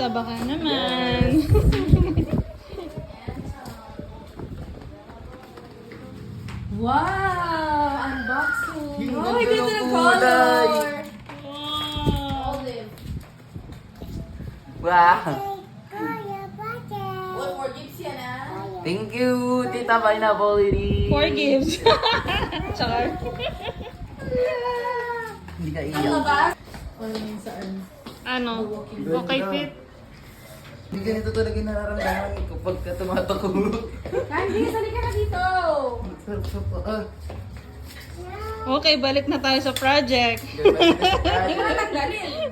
Tita, baka naman. Wow! Unboxing! Yung Oh, my ganda God, ng the kulay. color! Wow. Olive. Wow. What for gifts yan, ah? Thank you, Tita Pineapple Lady. 4 gifts. Char. Hindi ka Ang iyak. labas? Ano yun saan? Ano? Okay fit? Hindi ganito talaga nararamdaman kapag ka tumatakbo. Candy, sali ka na dito! Okay, balik na tayo sa project. Hindi ko na nagdalin.